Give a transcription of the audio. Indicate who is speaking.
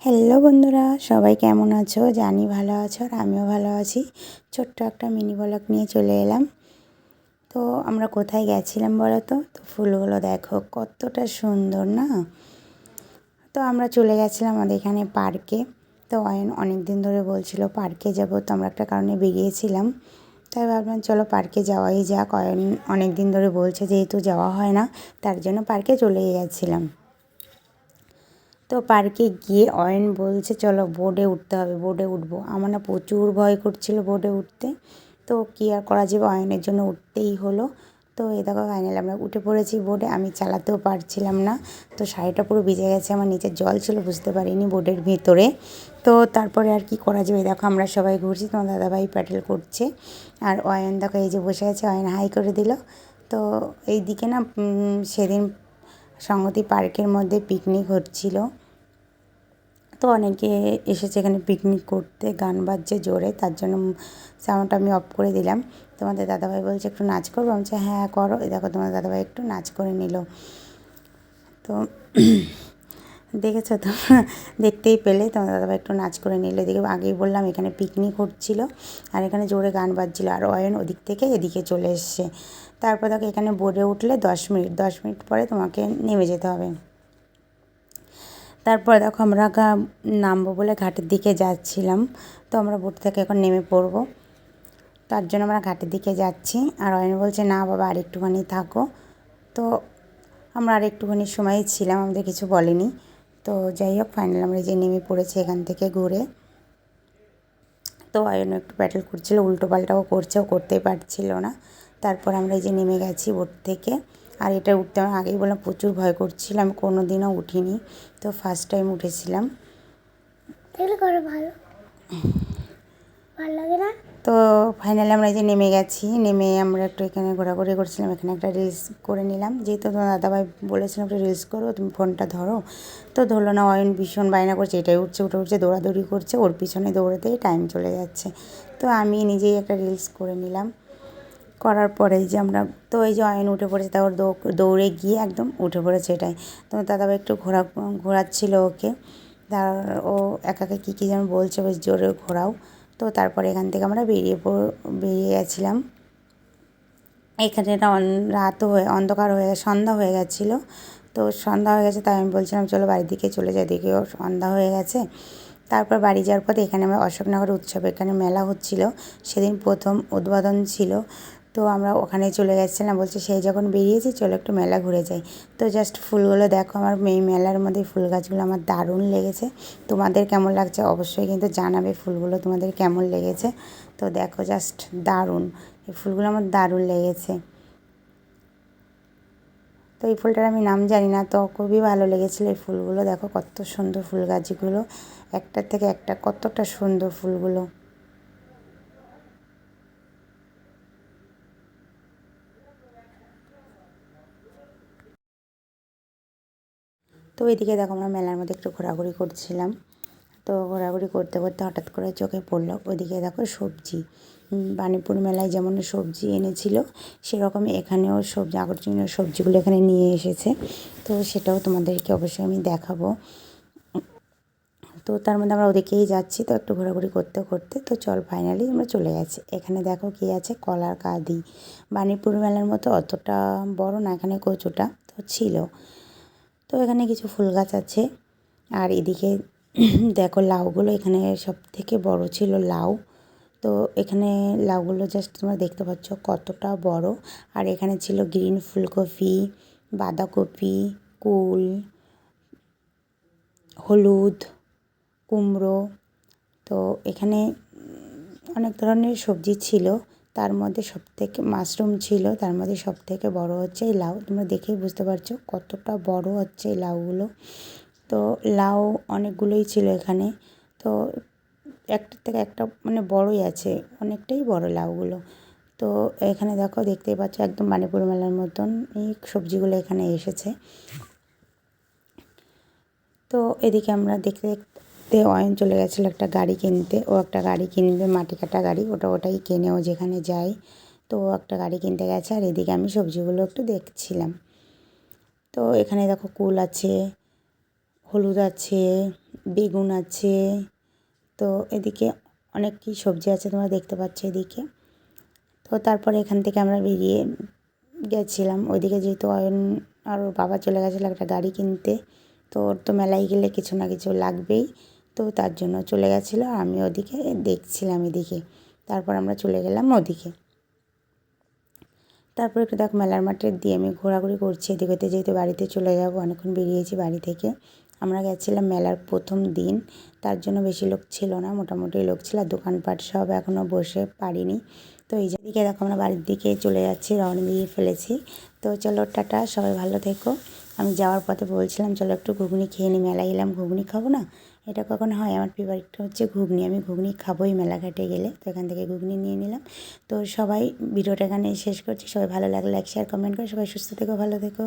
Speaker 1: Hello বন্ধুরা, সবাই কেমন আছো? জানি ভালো আছো, আর আমিও ভালো আছি। ছোট্ট একটা মিনি ব্লগ নিয়ে চলে এলাম। তো আমরা কোথায় গেছিলাম বলো তো? ফুলগুলো দেখো কতটা সুন্দর না। তো আমরা চলে গেছিলাম আমাদের এখানে পার্কে। তো অনেক দিন ধরে বলছিল পার্কে যাব, তো আমরা একটা কারণে বেরিয়েছিলাম। তাই ভাবলাম চলো পার্কে যাওয়াই যাক। অনেক দিন ধরে বলছে, যেহেতু যাওয়া হয় না তার জন্য পার্কে চলেই গেছিলাম। তো পার্কে গিয়ে বলছে চলো বোর্ডে উঠতে হবে, বোর্ডে উঠবো। আমার না প্রচুর ভয় করছিল বোর্ডে উঠতে। তো কী আর করা যাবে, অয়নের জন্য উঠতেই হলো। তো এই দেখো ফাইনালি আমরা উঠে পড়েছি বোর্ডে। আমি চালাতেও পারছিলাম না, তো শাড়িটা পুরো ভিজে গেছে, আমার নিচে জল ছিল, বুঝতে পারিনি বোর্ডের ভিতরে। তো তারপরে আর কি করা যাবে, দেখো আমরা সবাই ঘুরছি, তোমার দাদাভাই প্যাডেল করছে। আর অয়ন দেখো এই যে বসে আছে, অয়ন হাই করে দিল। তো এই দিকে না সেদিন সংগতি পার্কের মধ্যে পিকনিক হচ্ছিল। তো অনেকে এসেছে এখানে পিকনিক করতে, গান বাজছে জোরে, তার জন্য সাউন্ডটা আমি অফ করে দিলাম। তোমাদের দাদাভাই বলছে একটু নাচ করবো, আমি বলছি হ্যাঁ করো। এই দেখো তোমাদের দাদাভাই একটু নাচ করে নিল। তো দেখেছো তো, দেখতেই পেলে তোমার দাদাভাই একটু নাচ করে নিল। এদিকে আগেই বললাম এখানে পিকনিক হচ্ছিলো, আর এখানে জোরে গান বাজছিলো, আর অয়ন ওদিক থেকে এদিকে চলে এসছে। তারপর দেখো এখানে বোর্ডে উঠলে 10 মিনিট পরে তোমাকে নেমে যেতে হবে। তারপর দেখো আমরা নামবো বলে ঘাটের দিকে যাচ্ছিলাম। তো আমরা বোট থেকে এখন নেমে পড়বো, তার জন্য আমরা ঘাটের দিকে যাচ্ছি। আর অয়ন বলছে না বাবা আর একটুখানি থাকো। তো আমরা আর একটুখানি সময় ছিলাম, আমাদের কিছু বলেনি। তো যাই হোক ফাইনাল আমরা যে নেমে পড়েছি এখান থেকে ঘুরে। তো অয়ন একটু প্যাডেল করছিলো, উল্টো পাল্টাও করছে, ও করতেই পারছিল না। তারপর আমরা এই যে নেমে গেছি বোট থেকে। আর এটা উঠতে আমার আগেই বললাম প্রচুর ভয় করছিল, আমি কোনো দিনও উঠিনি, তো ফার্স্ট টাইম উঠেছিলাম। ভালো লাগে না। তো ফাইনালি আমরা এই যে নেমে গেছি, নেমে আমরা একটু এখানে ঘোরাঘুরি করছিলাম, এখানে একটা রিলস করে নিলাম। যেহেতু তোমার দাদাভাই বলেছিলাম একটু রিলস করো, তুমি ফোনটা ধরো। তো ধরলো না, অয়ন ভীষণ বায়না করছে, এটাই উঠছে উঠে উঠছে দৌড়াদৌড়ি করছে, ওর পিছনে দৌড়াতেই টাইম চলে যাচ্ছে। তো আমি নিজেই একটা রিলস করে নিলাম। করার পরে যে আমরা, তো এই যে অয়ন উঠে পড়েছে, তারপর দৌড়ে গিয়ে একদম উঠে পড়েছে এটাই। তোমার দাদাভাই একটু ঘোরাচ্ছিল ওকে। তার ও একাকে কী যেন বলছে, বেশ জোরে ঘোরাও। তো তারপরে এখান থেকে আমরা বেরিয়ে গেছিলাম। এখানে রাতও অন্ধকার হয়ে সন্ধ্যা হয়ে গেছিলো। তো সন্ধ্যা হয়ে গেছে, তাই আমি বলছিলাম চলো বাড়ির দিকে চলে যাই, দিকেও সন্ধ্যা হয়ে গেছে। তারপর বাড়ি যাওয়ার পথে এখানে আমরা অশোকনগর উৎসব, এখানে মেলা হচ্ছিল, সেদিন প্রথম উদ্বোধন ছিল। তো আমরা ওখানে চলে গেছিলাম, বলছে সেই যখন বেরিয়েছি চলো একটু মেলা ঘুরে যাই। তো জাস্ট ফুলগুলো দেখো, আমার এই মেলার মধ্যে ফুল গাছগুলো আমার দারুণ লেগেছে। তোমাদের কেমন লাগছে অবশ্যই কিন্তু জানাবে, ফুলগুলো তোমাদের কেমন লেগেছে। তো দেখো জাস্ট দারুণ, এই ফুলগুলো আমার দারুণ লেগেছে। তো এই ফুলটার আমি নাম জানি না, তো খুবই ভালো লেগেছিলো এই ফুলগুলো। দেখো কত সুন্দর ফুল গাছগুলো, একটার থেকে একটা কতটা সুন্দর ফুলগুলো। তো এদিকে দেখো আমরা মেলার মধ্যে একটু ঘোরাঘুরি করছিলাম। তো ঘোরাঘুরি করতে করতে হঠাৎ করে চোখে পড়লো ওইদিকে দেখো সবজি। বাণীপুর মেলায় যেমন সবজি এনেছিল, সেরকম এখানেও সবজি, আকর্ষণীয় সবজিগুলো এখানে নিয়ে এসেছে। তো সেটাও তোমাদেরকে অবশ্যই আমি দেখাবো। তো তার মধ্যে আমরা ওদিকেই যাচ্ছি, তো একটু ঘোরাঘুরি করতে করতে তো চল ফাইনালি আমরা চলে গেছি। এখানে দেখো কী আছে, কলার কাঁদি। বাণীপুর মেলার মতো অতটা বড় না, এখানে কচুটা তো ছিল। তো এখানে কিছু ফুল গাছ আছে। আর এদিকে দেখো লাউগুলো, এখানে সব থেকে বড় ছিল লাউ। তো এখানে লাউগুলো জাস্ট তোমরা দেখতে পাচ্ছ কতটা বড়। আর এখানে ছিল গ্রিন ফুলকপি, বাঁধাকপি, কুল, হলুদ, কুমড়ো। তো এখানে অনেক ধরনের সবজি ছিল, তার মধ্যে সবথেকে মাশরুম ছিল, তার মধ্যে সবথেকে বড় হচ্ছে এই লাউ। তোমরা দেখেই বুঝতে পারছো কতটা বড় হচ্ছে এই লাউগুলো। তো লাউ অনেকগুলোই ছিল এখানে। তো একটার থেকে একটা মানে বড়ই আছে, অনেকটাই বড় লাউগুলো। তো এখানে দেখো দেখতেই পাচ্ছ একদম বাণীপুর মেলার মতন এই সবজিগুলো এখানে এসেছে। তো এদিকে আমরা দেখতে দেখতে অয়ন চলে গেছিলো একটা গাড়ি কিনতে, ও একটা গাড়ি কিনবে, মাটি কাটা গাড়ি, ওটাই কেনে ও যেখানে যায়। তো ও একটা গাড়ি কিনতে গেছে, আর এদিকে আমি সবজিগুলো একটু দেখছিলাম। তো এখানে দেখো কুল আছে, হলুদ আছে, বেগুন আছে, তো এদিকে অনেক কি সবজি আছে তোমরা দেখতে পাচ্ছ এদিকে। তো তারপরে এখান থেকে আমরা বেরিয়ে গেছিলাম ওইদিকে, যেহেতু অয়ন আর ওর বাবা চলে গেছিলো একটা গাড়ি কিনতে। তো ওর তো মেলায় গেলে কিছু না কিছু লাগবেই, তো তার জন্য চলে গেছিলো। আর আমি ওদিকে দেখছিলাম এদিকে। তারপর আমরা চলে গেলাম ওদিকে। তারপর একটু দেখ মেলার মাঠের দিয়ে আমি ঘোরাঘুরি করছি এদিক ওতে, যেহেতু বাড়িতে চলে যাব, অনেকক্ষণ বেরিয়েছি বাড়ি থেকে। আমরা গেছিলাম মেলার প্রথম দিন, তার জন্য বেশি লোক ছিল না, মোটামুটি লোক ছিল। আর দোকানপাট সব এখনও বসে পারিনি। তো এই দিকে দেখো আমরা বাড়ির দিকে চলে যাচ্ছি, রওনা দিয়ে ফেলেছি। তো চলো টাটা, সবাই ভালো থেকো। আমি যাওয়ার পথে বলছিলাম চলো একটু ঘুগনি খেয়ে নিই, মেলায় এলাম ঘুগনি খাবো না, এটা কখন হয়, আমার ফেভারিটটা হচ্ছে ঘুগনি, আমি ঘুগনি খাবোই মেলাঘাটে গেলে। তো এখান থেকে ঘুগনি নিয়ে নিলাম। তো সবাই ভিডিওটা এখানে শেষ করছি। সবাই ভালো লাগলে লাইক শেয়ার কমেন্ট করে, সবাই সুস্থ থেকো, ভালো থেকো।